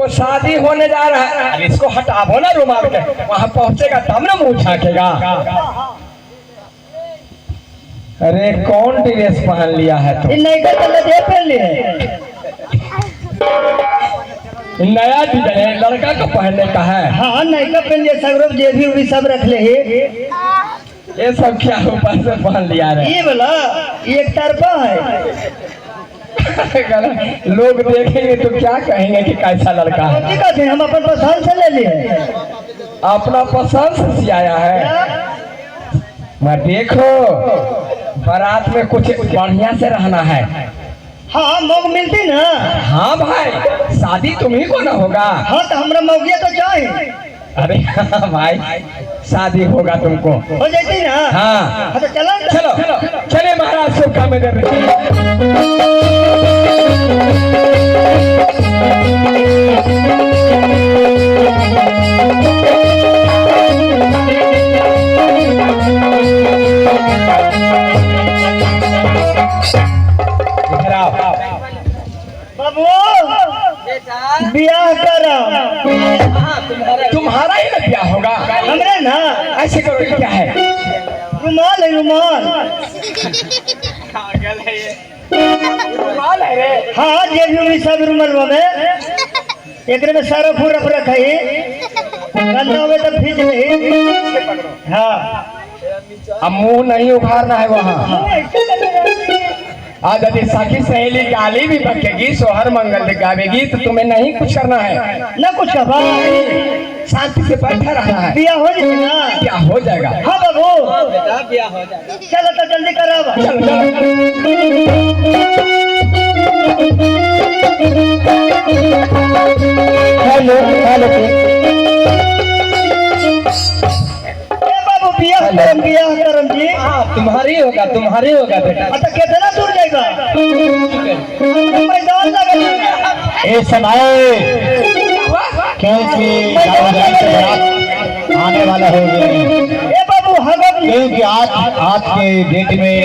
वो शादी होने जा रहा है। अब इसको हटावो ना रुमाल के, वहां पहुंचेगा तब ना मुंह झांकेगा। अरे कौन ड्रेस पहन लिया है तुम? नहीं का पहन लिया नया डिजाइन है, लड़का को पहनने का है। हाँ नहीं का पहन लिया, सगरों जेबी उबी सब रख ले। ये सब क्या ऊपर से पहन लिया रे? ये बोला एक तरफा है। लोग देखेंगे तो क्या कहेंगे कि कैसा लड़का है? ठीक है, हम अपन पसंद से ले लिए। अपना पसंद से सियाया है। मैं देखो बारात में कुछ बढ़िया से रहना है। हाँ मौक मिलती ना। हाँ भाई, शादी तुम्ही को ना होगा। हाँ तो हमरा मौकिया तो चाहिए। अरे हाँ भाई, शादी होगा तुमको, हो जाती ना। हाँ तो चलो चलो चले महाराज, शुभकामनाएं देते बाबू ब्याह करो। तुम्हारा ही ना ब्याह होगा। हमरे ना। ऐसे करो, ये क्या है? रुमाल है रुमाल। रुमाल है रे। हाँ जेबी में सब रुमाल में एक में सारा पूरा रखा है। गंदा हो तो खींच ले। हाँ अब मुंह नहीं उखाड़ना है वहाँ। आज यदि सखी सहेली गाली भी बकेगी, सोहर मंगल गावेगी, तो तुम्हें नहीं कुछ करना है। ना कुछ कहा, शांति से बैठा रहना है। ब्याह हो जाए ना। क्या हो जाएगा? हाँ बाबू बेटा ब्याह हो जाएगा। चलो तो जल्दी करावा। हेलो हेलो ब्याह करम जी। हाँ तुम्हारी होगा बेटा। अच्छा कितना दूर जाएगा? मैदान लगा। इस समय क्योंकि आने वाला हो गए, बाबू क्योंकि आज के डेट में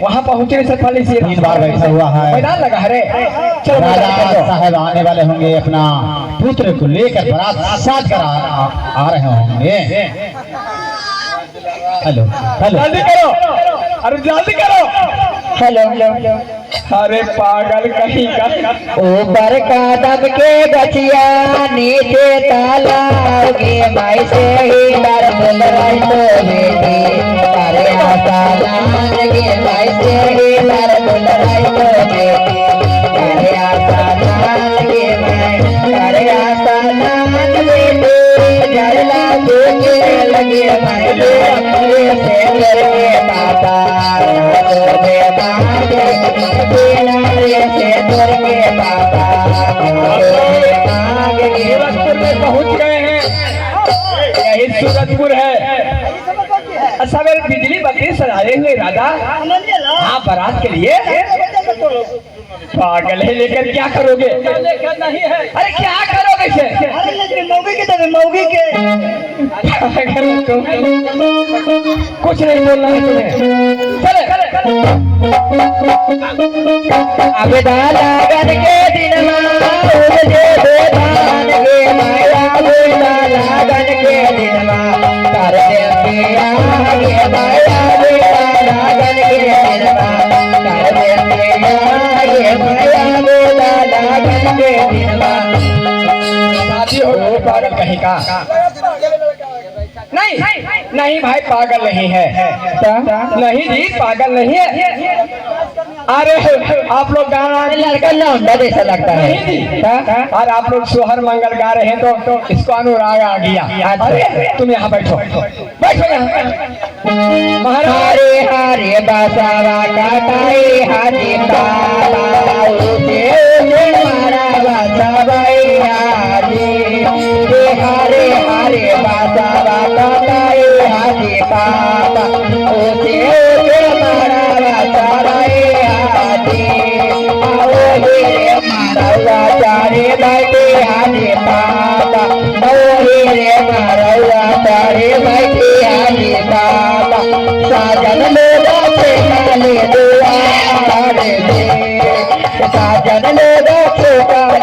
वहाँ पहुँचने से पहले से 3 बार बैठा हुआ है। मैदान लगा है रे। चलो राजा साहब आने वाले होंगे, अपना पुत्र को लेकर बारात साज कर आ रहे होंगे। हेलो हेलो जल्दी करो, अरे जल्दी करो। हेलो अरे पागल कहीं का। ऊपर कदम के गछिया नीचे तालाओगे, माई से ही डर बुलवाई तो बेटी अरे आसान गे, माई से ही डर बुलवाई तो बेटी अरे आसान गे, माई अरे आसान बेटी जला के लगे माई से करके पापा दे बाजे से करके पापा सूरजपुर में पहुंच गए हैं। यही सूरजपुर है। सवेरे बिजली बत्ती सजाए हुए राजा। हाँ बारात के लिए। पागल है, लेकर क्या करोगे? नहीं है। अरे क्या करोगे इसे? मौगी के तभी मौगी के कुछ नहीं बोलना है तुम्हें। चले अब लगन के दिन मुझे बेदान गे माया लगन के दिन कर देंगे आगे माया लगन के दिन कर देंगे आगे माया लगन के दिन शादी हो गई। पागल कहीं का नहीं नहीं भाई, पागल नहीं है। नहीं जी पागल नहीं है। अरे आप लोग गाना लड़का लौंडा जैसा लगता है। नहीं जी, और आप लोग सोहर मंगल गा रहे हैं तो इसको अनुराग आ गया। अरे तुम यहाँ बैठो बैठो यहाँ। महाराज हरे हरे बसावा काटाई हाजी बाबा उसे मारा बसावाई हाजी हरे हरे बसावा काटाई हाजी बाबा उसे मारा बसावाई हाजी आओ रे मारा चारे बैठे हाजी बाबा रे मारा चारे बैठे हाजी बाबा साजन लोगा से काले दुआ दे साजन लोगा से काले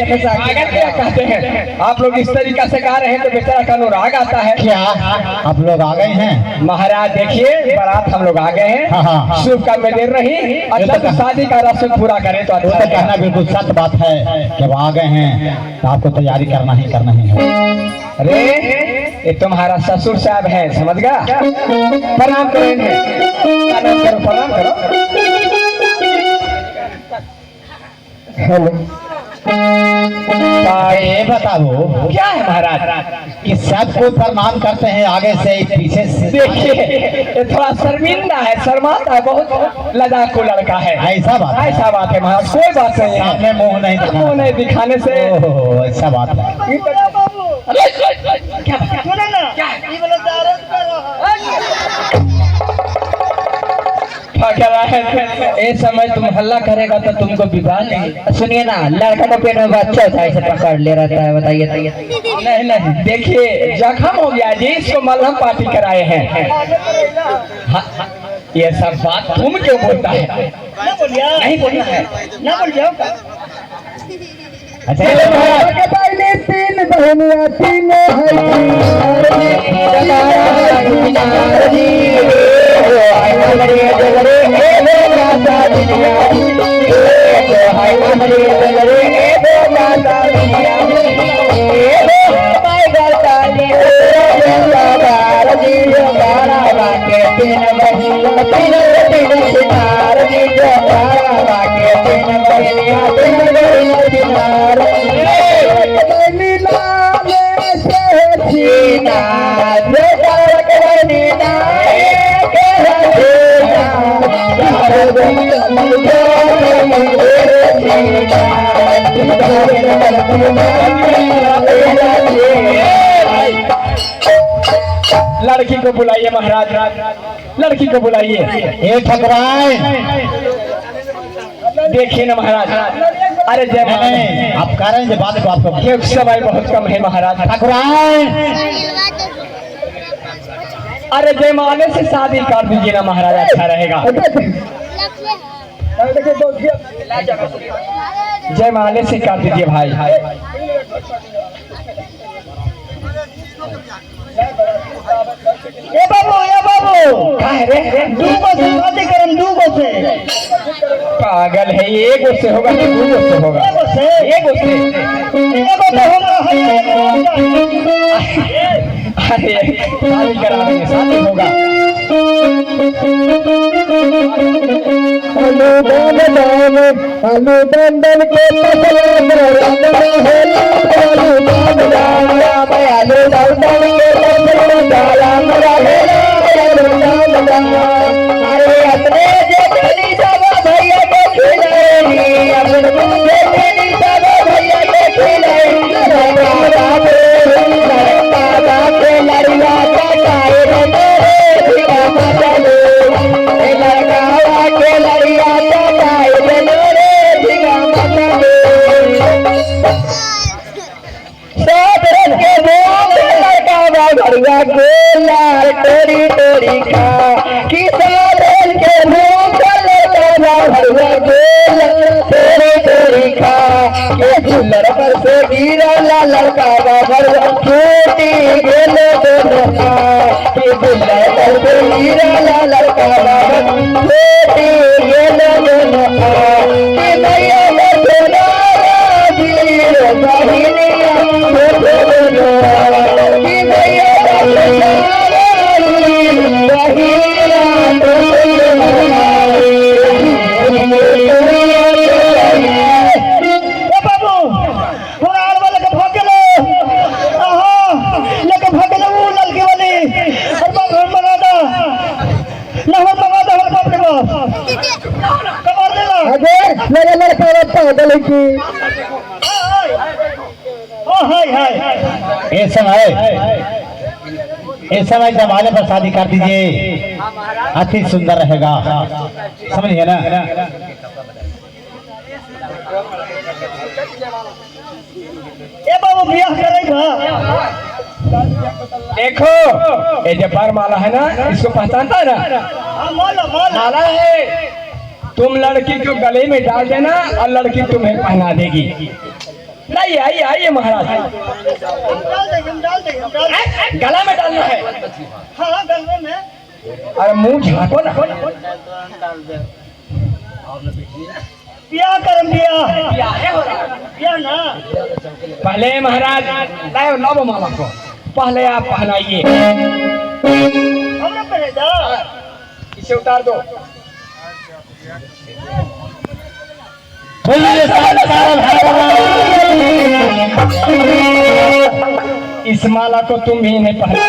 पागल क्या कहते हैं आप लोग इस तरीका से गा रहे हैं तो बेचारा का अनुराग आता है। क्या आप लोग आ गए हैं? महाराज देखिए बारात हम लोग आ गए हैं। हाँ, हाँ। शुभ काम में देर रही अच्छा तो शादी का रस्म पूरा करें तो वो अच्छा तो कहना रहेगा। बिल्कुल सच बात है कि वो आ गए हैं तो आपको तैयारी करना ही है। अरे ये तुम्हारा ससुर साहब है समझ गया। प्रणाम करो इन्हें। प्रणाम करो प्रणाम करो। ये बताओ क्या है महाराज कि सबको प्रणाम करते हैं आगे से पीछे से? देखिए ये थोड़ा शर्मिंदा है शर्माता है बहुत लड़ाक को लड़का है। ऐसा बात है? ऐसा बात है महाराज कोई बात नहीं है। सामने मुंह नहीं दिखाना। मुंह नहीं दिखाने से ओहो ऐसा बात है। अरे क्या सुनो ना ये वाला दारू कर रहा है। इस समय तुम हल्ला करेगा तो तुमको विवाह नहीं। सुनिए ना, लड़का तो पेट में बच्चा होता है, इसे पकड़ ले रहता है। बताइए नहीं नहीं देखिए जख्म हो गया जी इसको मलहम पार्टी कराए हैं। हाँ, ये सब बात तुम क्यों बोलता है? ना बोलिया नहीं बोलना है। ना बोल जाओ अच्छा चलो महाराज के पहले तीन बहनियां तीनों लड़की को बुलाइए महाराज। लड़की को बुलाइए। ये ठकराए देखिए ना महाराज। अरे जय नहीं नहीं आप कह रहे हैं जब बात को आपको ये समय बहुत कम है महाराज। ठकराए। अरे जयमाले से शादी कर दीजिए ना महाराज अच्छा रहेगा। जयमाले से कर दीजिए भाई। ए बाबू क्या है रे? दूगो से शादी करम दूगो से पागल है ये एक से होगा कि दो से होगा? एगो से एक से। एगो तो हम अरे शादी करा देंगे शादी होगा। अनुबंधन के लड़कर से गिरा लड़का छोटी गेले लड़कर से गिरा लड़का छोटी गेले इस समय जमाने पर शादी कर दीजिए अति सुंदर रहेगा। समझिए ना? ए बाबू बियाह करेगा। देखो ये जो बरमाला है ना इसको पहचानता है ना? माला है। तुम लड़की को गले में डाल देना और लड़की तुम्हें पहना देगी। लाइए आइए आइए महाराज। हम डाल देंगे, हम डाल देंगे, हम डाल देंगे। गला में डालना है। हाँ गलवे में। अरे मुंह झाँको ना। पिया करम पिया। पिया ना। पहले महाराज लाओ नव माला को पहले आप पहनाइए। हमने पहले जा। इसे उतार दो। इस माला को तुम भी नहीं पहना।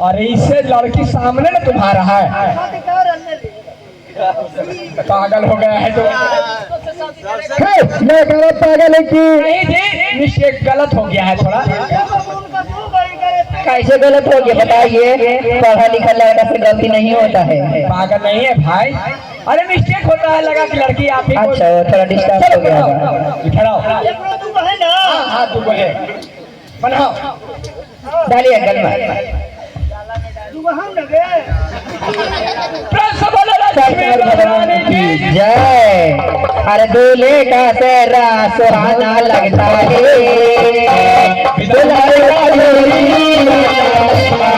अरे इससे लड़की सामने ना तुम्हारा है। पागल हो गया है तो मैं गलत पागल है कि नहीं जी, मिस्टेक गलत हो गया है थोड़ा। कैसे गलत हो गया बताइए? पढ़ा लिखा लड़का से गलती नहीं होता है। पागल नहीं है भाई। अरे मिस्टेक होता है, लगा कि लड़की आप ही को। अच्छा थोड़ा डिस्टर्ब हो गया। खड़ाओ। है ना। हाँ तू बोले बनाओ। डालिए गल में। शंकर भगवान की जय। अरे दूल्हे का सेहरा सुहाना लगता है, दुल्हन का जोड़ी लगता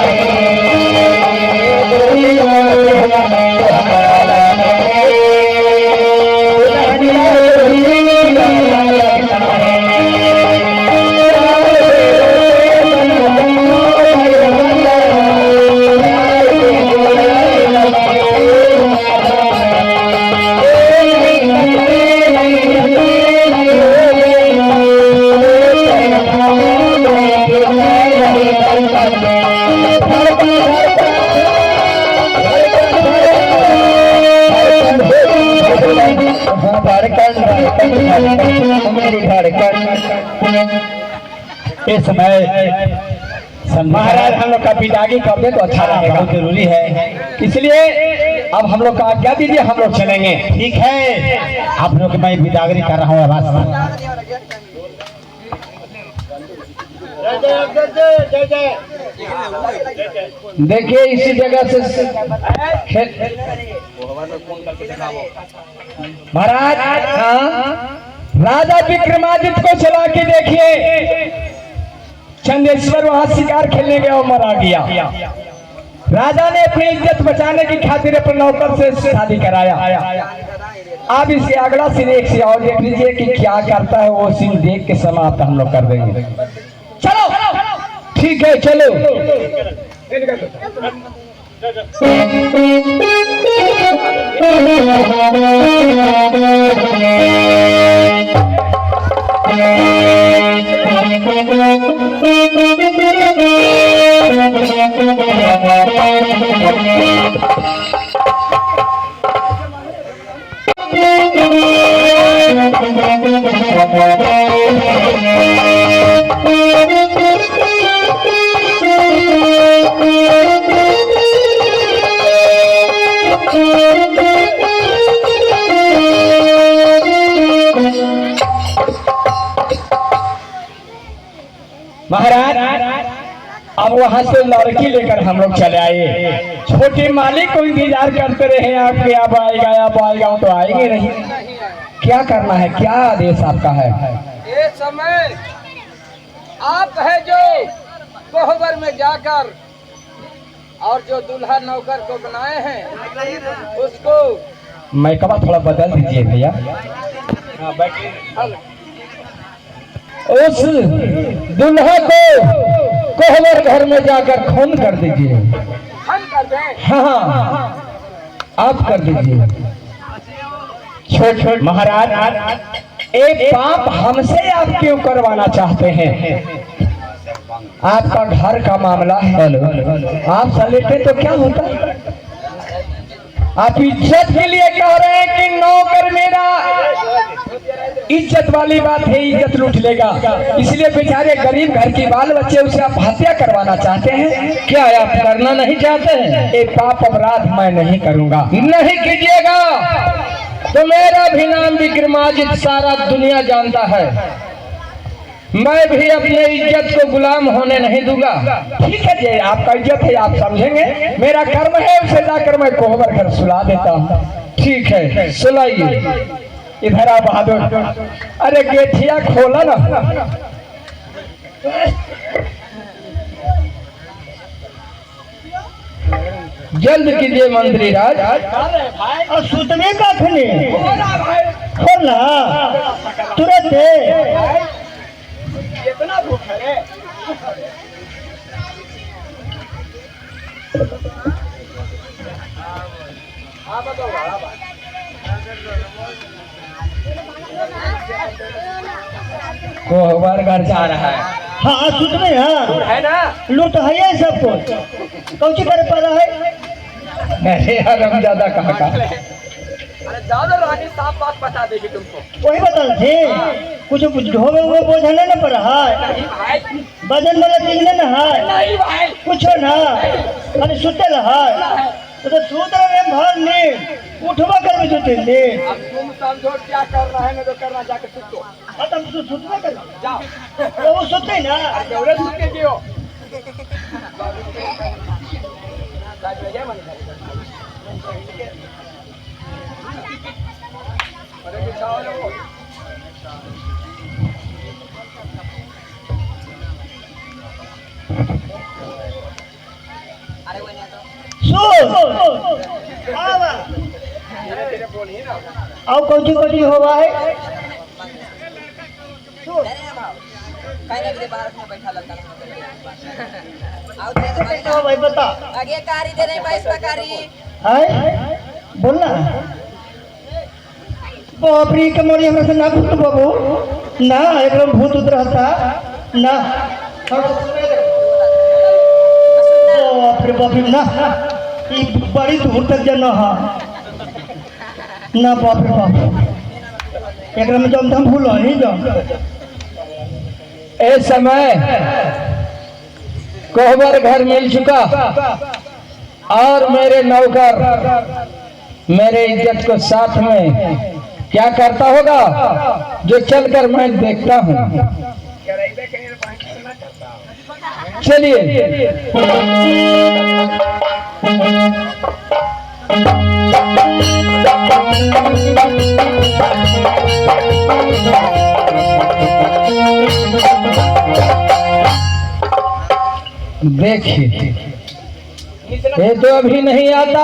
मेरी धड़कन। इस समय महाराज हम लोग का विदाई कर दे तो अच्छा रहेगा। बहुत जरूरी है, इसलिए अब हम लोग का आज्ञा दीजिए, हम लोग चलेंगे। ठीक है। आप लोग मैं विदागरी कर रहा हूँ आवाज। देखिए इसी जगह से महाराज। हाँ राजा विक्रमादित्य को चला के देखिए, चंदेश्वर वहां शिकार खेलने गया और मारा गया। राजा ने अपनी इज्जत बचाने की खातिर अपने नौकर से शादी कराया। आप इसके अगला सीन एक से और देख लीजिए कि क्या करता है। वो सीन देख के समाप्त हम लोग कर देंगे। चलो ठीक है चलो। महाराज अब वहां से लड़की लेकर हम लोग चले आए। छोटे मालिक को इंतजार करते रहे आपके, अब आएगा तो आएंगे नहीं। क्या करना है, क्या आदेश आपका है? ये समय आप है जो कोहबर में जाकर और जो दूल्हा नौकर को बनाए हैं उसको मैं कब थोड़ा बदल दीजिए भैया। उस दूल्हा को कोहबर घर में जाकर खून कर दीजिए। हम कर दें। हाँ आप कर दीजिए। छोट महाराज एक पाप हमसे आप क्यों करवाना चाहते हैं? आपका घर का मामला है। आप सलेटे तो क्या होता? आप इज्जत के लिए कह रहे हैं कि नौकर मेरा इज्जत वाली बात है, इज्जत लूट लेगा, इसलिए बेचारे गरीब घर की बाल बच्चे उसे आप हत्या करवाना चाहते हैं। क्या आप करना नहीं चाहते हैं? एक पाप अपराध मैं नहीं करूंगा। नहीं कीजिएगा तो मेरा भी नाम विक्रमादित्य सारा दुनिया जानता है। मैं भी अपने इज्जत को गुलाम होने नहीं दूंगा। ठीक है जी, आपका इज्जत है, आप समझेंगे। मेरा कर्म है, उसे जाकर मैं कोहबर घर सुला देता हूँ। ठीक है, सुलाइए। इधर आ बहादुर, अरे गेठिया खोला ना। जल्द कीजिए मंत्री राज। और सुतने का खने खोलना तुरंत कितना भूख है। कोहबर घर जा रहा है। हाँ सुतने है ना? लूट है ये सब कुछ कौची करे पा रहा है। अरे हम ज्यादा कहाँ का। अरे ज्यादा रानी साफ बात बता देगी तुमको। वही बता थे कुछ ढोवे हुए बोझ नहीं ना पड़ा है, नहीं भाई, वजन वाला चीज नहीं ना है, नहीं भाई, कुछ ना अरे सुते है तो सूत रहे भर नींद उठवा कर भी सुते नींद। अब तुम समझो क्या कर रहा है, मैं तो करना जाके सुतो। तुम तो सुतवा कर जाओ, तो वो सुते ना जरूर सुत के जियो। अरे बिछाओ लोगो। और कौची होवा है भाई बता आगे कारी दे रहे बाईस कारी है बोलना बापरी के मोरी हमरा से ना भूत बाबू ना एकदम भूत उतरता ना बापरे बापरी ना ये बड़ी दूर तक जाना है ना बापरे बाप एक में जब हम भूल नहीं जाओ। इस समय कोहबर घर मिल चुका और मेरे नौकर मेरे इज्जत को साथ में क्या करता होगा जो चलकर मैं देखता हूँ। चलिए देखिए, ये तो अभी नहीं आता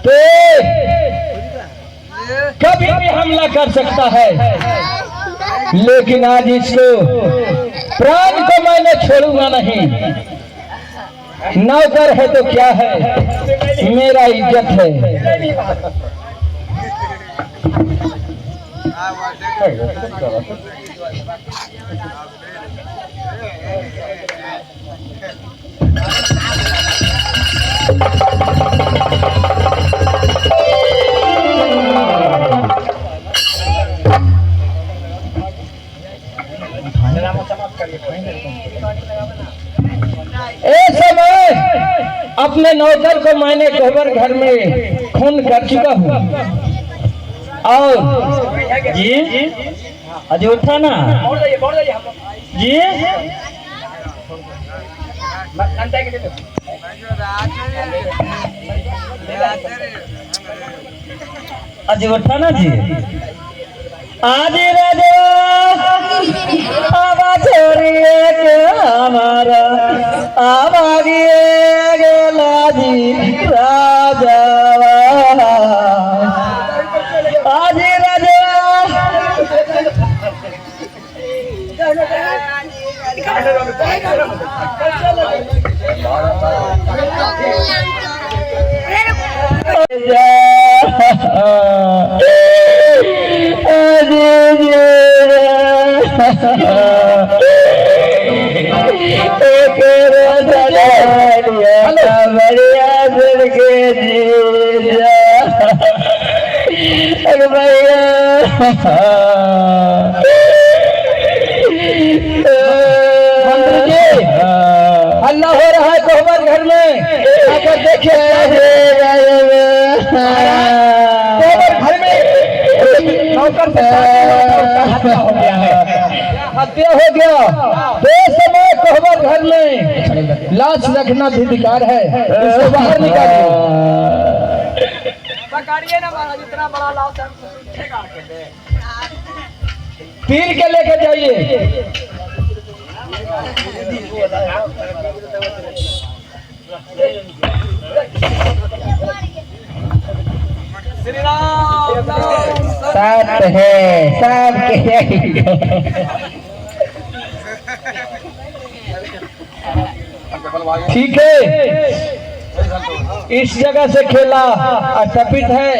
तो कभी भी हमला कर सकता है, लेकिन आज इसको प्राण को मैंने छोड़ूंगा नहीं। नौकर है तो क्या है, मेरा इज्जत है। समय अपने नौकर को मैंने कोहबर घर में खून कर चुका हूँ और जी अजय उठा ना जी अजय उठा ना जी आज राजा आवा छोड़िए के हमारा आवागिए गेला जी राजा आज राजा हल्ला हो रहा है कोहबर घर में, आकर देखिए। कोहबर घर में नौकर हत्या हो गया है। हत्या हो गया तो इस समय कोहबर घर में लाश रखना भी अधिकार है, इसको बाहर निकालिए। पकड़िए ना महाराज, इतना बड़ा लाश है, तीर के लेके जाइए। श्री राम सत है सब के ठीक है, इस जगह से खेला अतपित है।